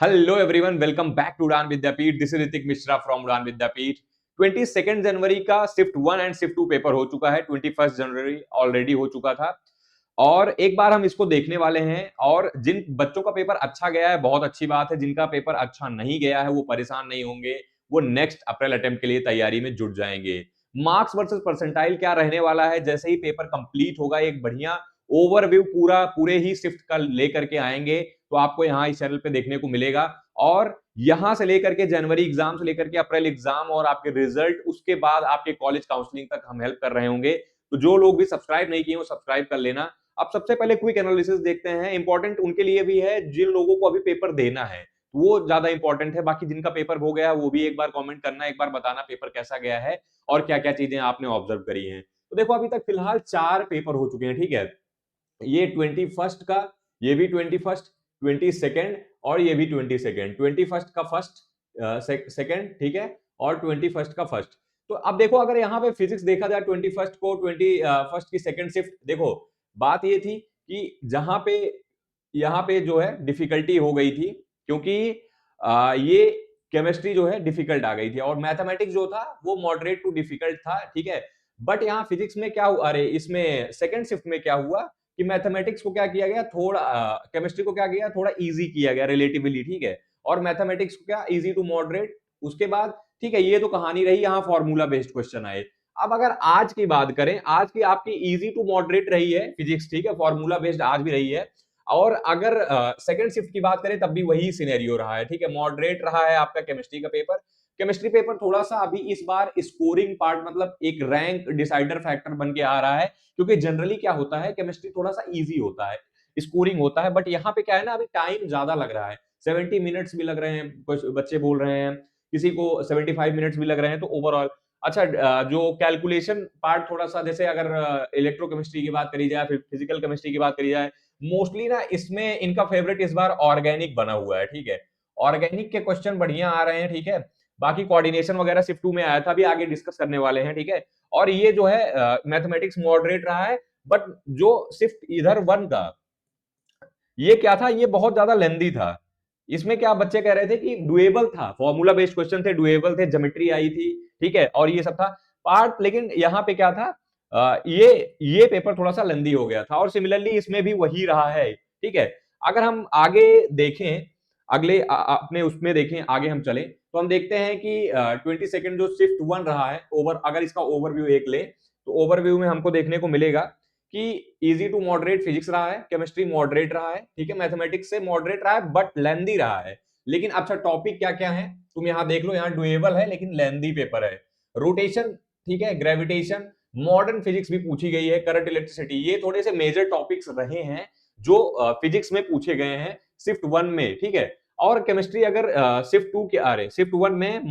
Hello everyone, welcome back to Udaan Vidyapeeth. This is Ritik Mishra from Udaan Vidyapeeth. 22 जनवरी का shift 1 and shift 2 paper हो चुका है। 21 जनवरी ऑलरेडी हो चुका था और एक बार हम इसको देखने वाले हैं। और जिन बच्चों का पेपर अच्छा गया है बहुत अच्छी बात है, जिनका पेपर अच्छा नहीं गया है वो परेशान नहीं होंगे, वो नेक्स्ट अप्रैल अटेम्प्ट के लिए तैयारी में जुट जाएंगे। मार्क्स वर्सेस परसेंटाइल क्या रहने वाला है, जैसे ही पेपर कंप्लीट होगा एक बढ़िया ओवरव्यू पूरे ही शिफ्ट का लेकर के आएंगे, तो आपको यहाँ इस चैनल पे देखने को मिलेगा। और यहां से लेकर के जनवरी एग्जाम से लेकर के अप्रैल एग्जाम और आपके रिजल्ट, उसके बाद आपके कॉलेज काउंसलिंग तक हम हेल्प कर रहे होंगे। तो जो लोग भी सब्सक्राइब नहीं किए वो सब्सक्राइब कर लेना। अब सबसे पहले क्विक एनालिसिस देखते हैं, इंपॉर्टेंट उनके लिए भी है जिन लोगों को अभी पेपर देना है, वो ज्यादा इंपॉर्टेंट है। बाकी जिनका पेपर हो गया वो भी एक बार कमेंट करना, एक बार बताना पेपर कैसा गया है और क्या क्या चीजें आपने ऑब्जर्व करी हैं। तो देखो अभी तक फिलहाल 4 पेपर हो चुके हैं, ठीक है। ये 21 का, ये भी 21, 22 और ये भी 22, 21 का फर्स्ट, सेकंड, ठीक है, और 21 का फर्स्ट। तो अब देखो अगर यहाँ पे फिजिक्स देखा जाए 21 को, 21 की सेकंड शिफ्ट, देखो बात ये थी कि जहां पे यहाँ पे जो है डिफिकल्टी हो गई थी, क्योंकि ये केमिस्ट्री जो है डिफिकल्ट आ गई थी और मैथमेटिक्स जो था वो मॉडरेट टू डिफिकल्ट था, ठीक है। बट यहाँ फिजिक्स में क्या हुआ, अरे इसमें सेकंड शिफ्ट में क्या हुआ कि मैथमेटिक्स को क्या किया गया, थोड़ा केमिस्ट्री को क्या किया, थोड़ा इजी किया गया रिलेटिवली, ठीक है। और मैथमेटिक्स को क्या, इजी टू मॉडरेट। उसके बाद ठीक है, ये तो कहानी रही, यहाँ फॉर्मूला बेस्ड क्वेश्चन आए। अब अगर आज की बात करें, आज की आपकी इजी टू मॉडरेट रही है फिजिक्स, ठीक है, फॉर्मूला बेस्ड आज भी रही है। और अगर सेकंड शिफ्ट की बात करें तब भी वही सिनेरियो रहा है, ठीक है, मॉडरेट रहा है आपका केमिस्ट्री का पेपर। केमिस्ट्री पेपर थोड़ा सा अभी इस बार स्कोरिंग पार्ट, मतलब एक रैंक डिसाइडर फैक्टर बन के आ रहा है, क्योंकि जनरली क्या होता है केमिस्ट्री थोड़ा सा इजी होता है, स्कोरिंग होता है। बट यहाँ पे क्या है ना, अभी टाइम ज्यादा लग रहा है, 70 मिनट्स भी लग रहे हैं, कुछ बच्चे बोल रहे हैं, किसी को 75 मिनट्स भी लग रहे हैं। तो ओवरऑल अच्छा, जो कैलकुलेशन पार्ट थोड़ा सा, जैसे अगर इलेक्ट्रोकेमिस्ट्री की बात करी जाए, फिर फिजिकल केमिस्ट्री की बात करी जाए, मोस्टली ना इसमें इनका फेवरेट इस बार ऑर्गेनिक बना हुआ है, ठीक है। ऑर्गेनिक के क्वेश्चन बढ़िया आ रहे हैं, ठीक है। बाकी कोऑर्डिनेशन वगैरह शिफ्ट 2 में आया था, भी आगे डिस्कस करने वाले हैं, ठीक है। और ये जो है मैथमेटिक्स मॉडरेट रहा है। बट जो शिफ्ट इधर 1 का, ये क्या था, ये बहुत ज्यादा लेंदी था। इसमें क्या बच्चे कह रहे थे कि डुएबल था, फॉर्मूला बेस्ड क्वेश्चन थे, डुएबल थे, ज्योमेट्री आई थी, ठीक है, और ये सब था पार्ट। लेकिन यहाँ पे क्या था, ये पेपर थोड़ा सा लेंदी हो गया था। और सिमिलरली इसमें भी वही रहा है, ठीक है। अगर हम आगे देखें, अगले अपने उसमें देखें, आगे हम चले तो हम देखते हैं कि 22 जो शिफ्ट 1 रहा है, ओवर अगर इसका ओवरव्यू एक ले तो ओवरव्यू में हमको देखने को मिलेगा कि इजी टू मॉडरेट फिजिक्स रहा है, केमिस्ट्री मॉडरेट रहा है, ठीक है, मैथमेटिक्स से मॉडरेट रहा है बट लेंदी रहा है। लेकिन अच्छा टॉपिक क्या क्या है तुम यहाँ देख लो, यहाँ डुएबल है लेकिन लेंदी पेपर है। रोटेशन, ठीक है, ग्रेविटेशन, मॉडर्न फिजिक्स भी पूछी गई है, करंट इलेक्ट्रिसिटी, ये थोड़े से मेजर टॉपिक्स रहे हैं जो फिजिक्स में पूछे गए हैं शिफ्ट 1 में, ठीक है। और केमिस्ट्री अगर शिफ्ट 2 के आ रहे, शिफ्ट 1 में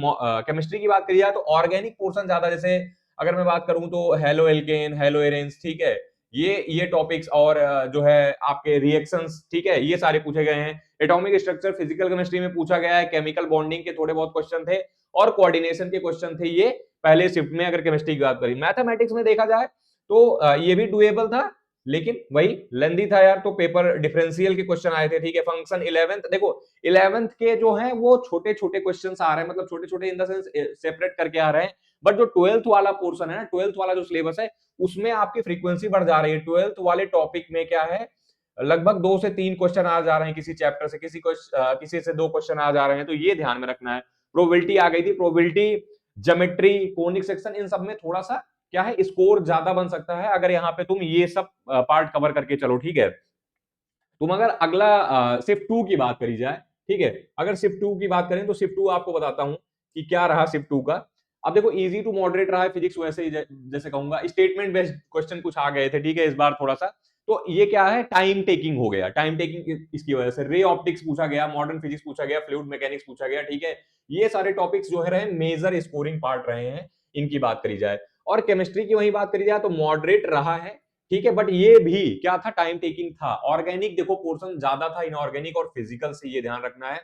केमिस्ट्री की बात करी जाए तो ऑर्गेनिक पोर्शन ज्यादा, जैसे अगर मैं बात करूं तो हेलो एल्केन, हेलो एरेंस, ठीक है, ये टॉपिक्स, और जो है आपके रिएक्शंस, ठीक है, ये सारे पूछे गए हैं। एटॉमिक स्ट्रक्चर फिजिकल केमिस्ट्री में पूछा गया है, केमिकल बॉन्डिंग के थोड़े बहुत क्वेश्चन थे और कोऑर्डिनेशन के क्वेश्चन थे, ये पहले शिफ्ट में अगर केमिस्ट्री की बात करी। मैथमेटिक्स में देखा जाए तो ये भी डुएबल था लेकिन वही लेंदी था यार। तो पेपर डिफरेंशियल के क्वेश्चन आए थे, ठीक है। फंक्शन 11th, देखो 11th के जो है वो छोटे छोटे क्वेश्चन आ रहे हैं, मतलब छोटे छोटे इन द सेंस सेपरेट करके आ रहे हैं। बट जो 12th वाला पोर्शन है ना, 12th वाला जो सिलेबस है, उसमें आपकी फ्रीक्वेंसी बढ़ जा रही है। 12th वाले टॉपिक में क्या है, लगभग 2 से 3 क्वेश्चन आ जा रहे हैं किसी चैप्टर से, किसी से 2 क्वेश्चन आ जा रहे हैं, तो ये ध्यान में रखना है। प्रोबेबिलिटी आ गई थी, प्रोबेबिलिटी, ज्योमेट्री, कोनिक सेक्शन, इन सब में थोड़ा सा क्या है, स्कोर ज्यादा बन सकता है अगर यहाँ पे तुम ये सब पार्ट कवर करके चलो, ठीक है। तुम अगर अगला शिफ्ट 2 की बात करी जाए, ठीक है, अगर शिफ्ट 2 की बात करें तो शिफ्ट 2 आपको बताता हूं कि क्या रहा शिफ्ट 2 का। अब देखो इजी टू मॉडरेट रहा है फिजिक्स, वैसे ही जैसे कहूंगा स्टेटमेंट बेस्ड क्वेश्चन कुछ आ गए थे, ठीक है, इस बार थोड़ा सा। तो ये क्या है, टाइम टेकिंग हो गया, टाइम टेकिंग इसकी वजह से रे ऑप्टिक्स पूछा गया, मॉडर्न फिजिक्स पूछा गया, फ्लूइड मैकेनिक्स पूछा गया, ठीक है। ये सारे टॉपिक्स जो है रहे मेजर स्कोरिंग पार्ट रहे हैं, इनकी बात करी जाए। और केमिस्ट्री की वही बात करी जाए तो मॉडरेट रहा है, ठीक है। बट ये भी क्या था, टाइम टेकिंग था। ऑर्गेनिक देखो पोर्शन ज्यादा था, इनऑर्गेनिक और फिजिकल से ये ध्यान रखना है।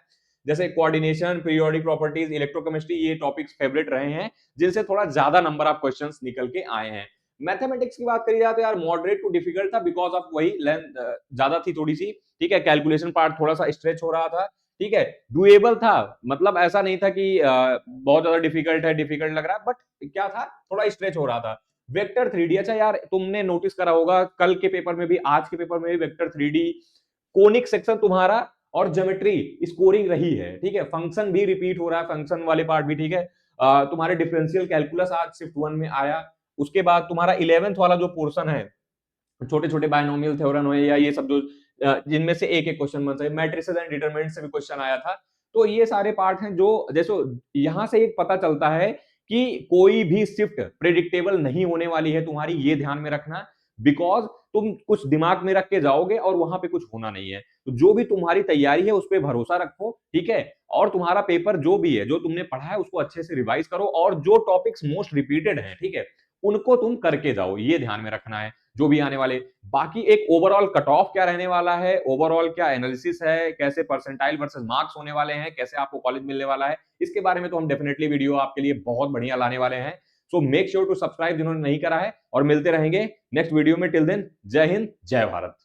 जैसे कोऑर्डिनेशन, पीरियोडिक प्रॉपर्टीज, इलेक्ट्रोकेमिस्ट्री, ये टॉपिक्स फेवरेट रहे हैं जिनसे थोड़ा ज्यादा नंबर ऑफ क्वेश्चंस निकल के आए हैं। मैथमेटिक्स की बात करी जाए तो यार मॉडरेट टू डिफिकल्ट था, बिकॉज ऑफ वही लेंथ ज्यादा थी थोड़ी सी, ठीक है, कैलकुलेशन पार्ट थोड़ा सा स्ट्रेच हो रहा था, ठीक है, डुएबल था, मतलब ऐसा नहीं था कि बहुत ज्यादा डिफिकल्ट है, डिफिकल्ट लग रहा है, बट क्या था, थोड़ा स्ट्रेच हो रहा था। वेक्टर 3D, अच्छा यार तुमने नोटिस करा होगा कल के पेपर में भी, आज के पेपर में भी वेक्टर 3D कोनिक सेक्शन तुम्हारा और ज्योमेट्री स्कोरिंग रही है, ठीक है, फंक्शन भी रिपीट हो रहा है, फंक्शन वाले पार्ट भी, ठीक है। तुम्हारे डिफरेंशियल कैलकुलस आज शिफ्ट 1 में आया। उसके बाद तुम्हारा 11th वाला जो पोर्शन है, छोटे छोटे बायनोमियल थ्योरम है या ये सब जो जिनमें से एक एक क्वेश्चन बन सकते, मैट्रिसेस एंड डिटरमिनेंट से भी क्वेश्चन आया था। तो ये सारे पार्ट हैं जो जैसे यहां से एक पता चलता है कि कोई भी शिफ्ट प्रिडिक्टेबल नहीं होने वाली है तुम्हारी, ये ध्यान में रखना, बिकॉज तुम कुछ दिमाग में रख के जाओगे और वहां पे कुछ होना नहीं है। तो जो भी तुम्हारी तैयारी है उस पर भरोसा रखो, ठीक है, और तुम्हारा पेपर जो भी है, जो तुमने पढ़ा है उसको अच्छे से रिवाइज करो, और जो टॉपिक्स मोस्ट रिपीटेड हैं, ठीक है, उनको तुम करके जाओ, ये ध्यान में रखना है जो भी आने वाले। बाकी एक ओवरऑल कट ऑफ क्या रहने वाला है, ओवरऑल क्या एनालिसिस है, कैसे परसेंटाइल वर्सेस मार्क्स होने वाले हैं, कैसे आपको कॉलेज मिलने वाला है, इसके बारे में तो हम डेफिनेटली वीडियो आपके लिए बहुत बढ़िया लाने वाले हैं। So make sure to subscribe जिन्होंने नहीं करा है, और मिलते रहेंगे नेक्स्ट वीडियो में। टिल देन, जय हिंद, जय भारत।